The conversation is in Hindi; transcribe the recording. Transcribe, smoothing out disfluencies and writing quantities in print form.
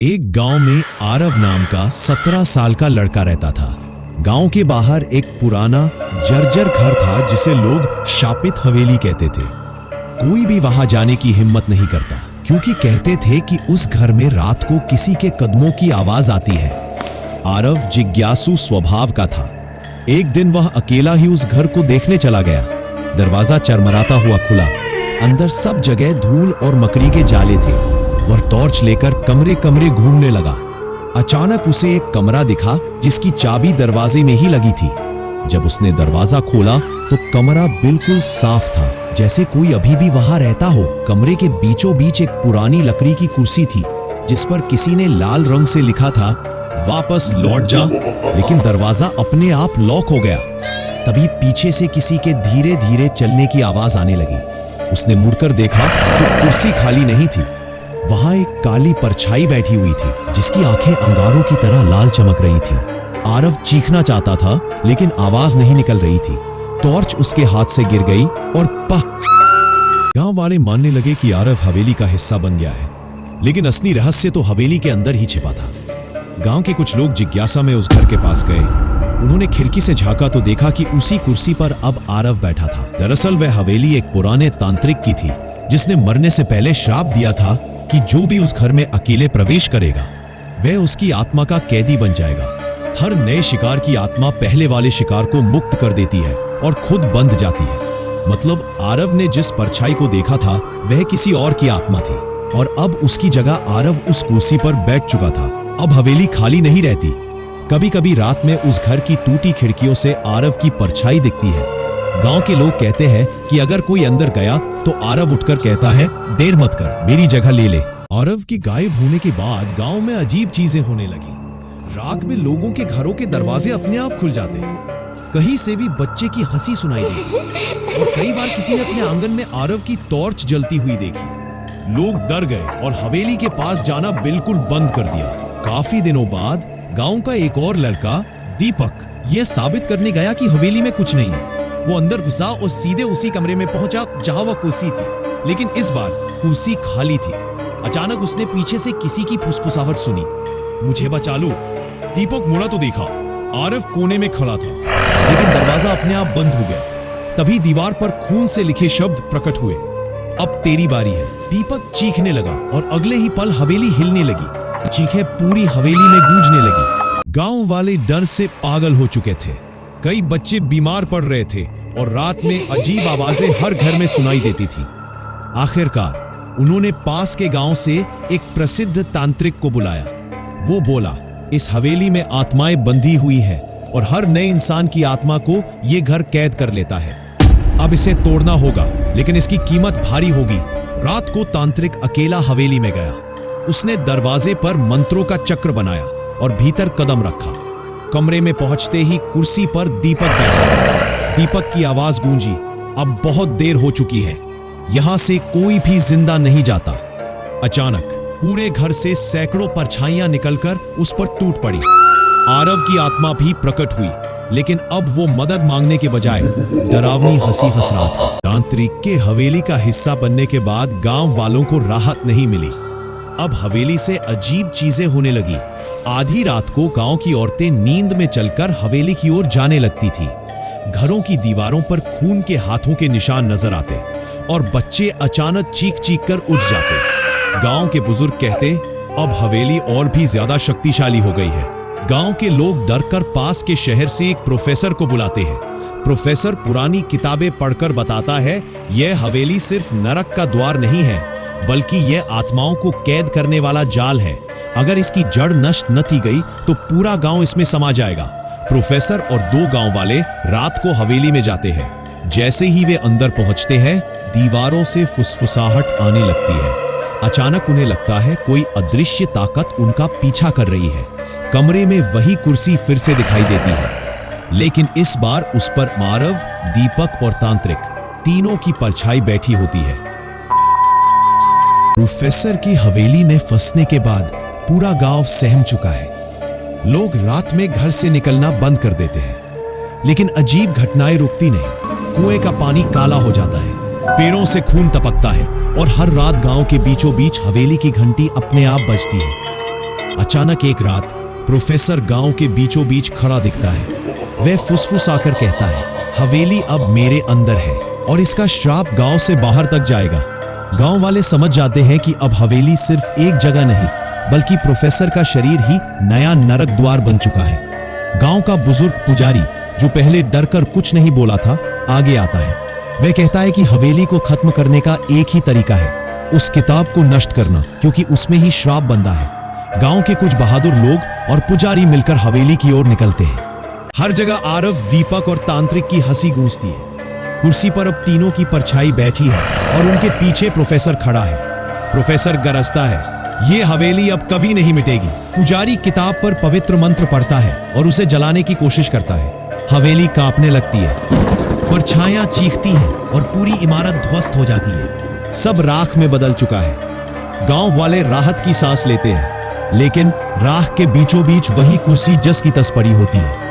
एक गांव में आरव नाम का 17 साल का लड़का रहता था। गांव के बाहर एक पुराना जर्जर घर था जिसे लोग शापित हवेली कहते थे। कोई भी वहां जाने की हिम्मत नहीं करता क्योंकि कहते थे कि उस घर में रात को किसी के कदमों की आवाज आती है। आरव जिज्ञासु स्वभाव का था। एक दिन वह अकेला ही उस घर को देखने चला गया। दरवाजा चरमराता हुआ खुला। अंदर सब जगह धूल और मकड़ी के जाले थे। वह टॉर्च लेकर कमरे कमरे घूमने लगा। अचानक उसे एक कमरा दिखा जिसकी चाबी दरवाजे में ही लगी थी। जब उसने दरवाजा खोला तो कमरा बिल्कुल साफ था, जैसे कोई अभी भी वहां रहता हो। कमरे के बीचों बीच एक पुरानी लकड़ी की कुर्सी थी जिस पर किसी ने लाल रंग से लिखा था, वापस लौट जा। लेकिन दरवाजा अपने आप लॉक हो गया। तभी पीछे से किसी के धीरे धीरे चलने की आवाज आने लगी। उसने मुड़कर देखा तो कुर्सी खाली नहीं थी। वहां एक काली परछाई बैठी हुई थी जिसकी आंखें अंगारों की तरह लाल चमक रही थी। आरव चीखना चाहता था लेकिन आवाज नहीं निकल रही थी। टॉर्च उसके हाथ से गिर गई और पह! गांव वाले मानने लगे कि आरव हवेली का हिस्सा बन गया है, लेकिन असली रहस्य तो हवेली के अंदर ही छिपा था। गांव के कुछ लोग जिज्ञासा में उस घर के पास गए। उन्होंने खिड़की से झांका तो देखा कि उसी कुर्सी पर अब आरव बैठा था। दरअसल वह हवेली एक पुराने तांत्रिक की थी जिसने मरने से पहले श्राप दिया था कि जो भी उस घर में अकेले प्रवेश करेगा वह उसकी आत्मा का कैदी बन जाएगा। हर नए शिकार की आत्मा पहले वाले शिकार को मुक्त कर देती है और खुद बंध जाती है। मतलब आरव ने जिस परछाई को देखा था वह किसी और की आत्मा थी और अब उसकी जगह आरव उस कुर्सी पर बैठ चुका था। अब हवेली खाली नहीं रहती। कभी कभी रात में उस घर की टूटी खिड़कियों से आरव की परछाई दिखती है। गांव के लोग कहते हैं कि अगर कोई अंदर गया तो आरव उठकर कहता है, देर मत कर, मेरी जगह ले ले। आरव की गायब होने के बाद गांव में अजीब चीजें होने लगी। रात में लोगों के घरों के दरवाजे अपने आप खुल जाते। कहीं से भी बच्चे की हंसी सुनाई दी और कई बार किसी ने अपने आंगन में आरव की टॉर्च जलती हुई देखी। लोग डर गए और हवेली के पास जाना बिल्कुल बंद कर दिया। काफी दिनों बाद गांव का एक और लड़का दीपक यह साबित करने गया कि हवेली में कुछ नहीं है। वो अंदर घुसा और सीधे उसी कमरे में पहुंचा जहां वह कुर्सी थी, लेकिन इस बार कुर्सी खाली थी। अचानक उसने पीछे से किसी की फुसफुसाहट सुनी, मुझे बचा लो। दीपक मुड़ा तो देखा आरव कोने में खड़ा था, लेकिन दरवाजा अपने आप बंद हो गया। तभी दीवार पर खून से लिखे शब्द प्रकट हुए, अब तेरी बारी है। दीपक चीखने लगा और अगले ही पल हवेली हिलने लगी। चीखें पूरी हवेली में गूंजने लगी। गांव वाले डर से पागल हो चुके थे। कई बच्चे बीमार पड़ रहे थे और रात में अजीब आवाजें हर घर में सुनाई देती थी। आखिरकार उन्होंने पास के गांव से एक प्रसिद्ध तांत्रिक को बुलाया। वो बोला, इस हवेली में आत्माएं बंधी हुई है और हर नए इंसान की आत्मा को ये घर कैद कर लेता है। अब इसे तोड़ना होगा, लेकिन इसकी कीमत भारी होगी। रात को तांत्रिक अकेला हवेली में गया। उसने दरवाजे पर मंत्रों का चक्र बनाया और भीतर कदम रखा। कमरे में पहुंचते ही कुर्सी पर दीपक बैठा। दीपक की आवाज गूंजी, अब बहुत देर हो चुकी है, यहां से कोई भी जिंदा नहीं जाता। अचानक पूरे घर से सैकड़ों परछाइयां निकलकर उस पर टूट पड़ी। आरव की आत्मा भी प्रकट हुई, लेकिन अब वो मदद मांगने के बजाय डरावनी हंसी हंस रहा था। तांत्रिक के हवेली का हिस्सा बनने के बाद गांव वालों को राहत नहीं मिली। अब हवेली से अजीब चीजें होने लगी। आधी रात को गांव की औरतें नींद में चलकर हवेली की ओर जाने लगती थी। घरों की दीवारों पर खून के हाथों के निशान नजर आते और बच्चे अचानक चीख चीख कर उठ जाते। गांव के बुजुर्ग कहते, अब हवेली और भी ज्यादा शक्तिशाली हो गई है। गांव के लोग डरकर पास के शहर से एक प्रोफेसर को बुलाते हैं। प्रोफेसर पुरानी किताबें पढ़कर बताता है, यह हवेली सिर्फ नरक का द्वार नहीं है, बल्कि यह आत्माओं को कैद करने वाला जाल है। अगर इसकी जड़ नष्ट न की गई तो पूरा गांव इसमें समा जाएगा। प्रोफेसर और दो गांव वाले रात को हवेली में जाते हैं। जैसे ही वे अंदर पहुंचते हैं, दीवारों से फुसफुसाहट आने लगती है। अचानक उन्हें लगता है कोई अदृश्य ताकत उनका पीछा कर रही है। कमरे में वही कुर्सी फिर से दिखाई देती है, लेकिन इस बार उस पर आरव, दीपक और तांत्रिक तीनों की परछाई बैठी होती है। प्रोफेसर की हवेली में फंसने के बाद पूरा गांव सहम चुका है। लोग रात में घर से निकलना बंद कर देते हैं, लेकिन अजीब घटनाएं रुकती नहीं। कुएं का पानी काला हो जाता है, पेड़ों से खून टपकता है और हर रात गांव के बीचों बीच हवेली की घंटी अपने आप बजती है। अचानक एक रात प्रोफेसर गांव के बीचों बीच खड़ा दिखता है। वह फुसफुसाकर कहता है, हवेली अब मेरे अंदर है और इसका श्राप गांव से बाहर तक जाएगा। गांव वाले समझ जाते हैं कि अब हवेली सिर्फ एक जगह नहीं बल्कि प्रोफेसर का शरीर ही नया नरक द्वार बन चुका है। गांव का बुजुर्ग पुजारी, जो पहले डरकर कुछ नहीं बोला था, आगे आता है। वह कहता है कि हवेली को खत्म करने का एक ही तरीका है, उस किताब को नष्ट करना, क्योंकि उसमें ही श्राप बंधा है। गांव के कुछ बहादुर लोग और पुजारी मिलकर हवेली की ओर निकलते हैं। हर जगह आरव, दीपक और तांत्रिक की हंसी गूंजती है। कुर्सी पर अब तीनों की परछाई बैठी है और उनके पीछे प्रोफेसर खड़ा है। प्रोफेसर गरजता है, ये हवेली अब कभी नहीं मिटेगी। पुजारी किताब पर पवित्र मंत्र पढ़ता है और उसे जलाने की कोशिश करता है। हवेली कांपने लगती है, परछायां चीखती हैं और पूरी इमारत ध्वस्त हो जाती है। सब राख में बदल चुका है। गांव वाले राहत की सांस लेते हैं, लेकिन राख के बीचों बीच वही कुर्सी जस की तस पड़ी होती है।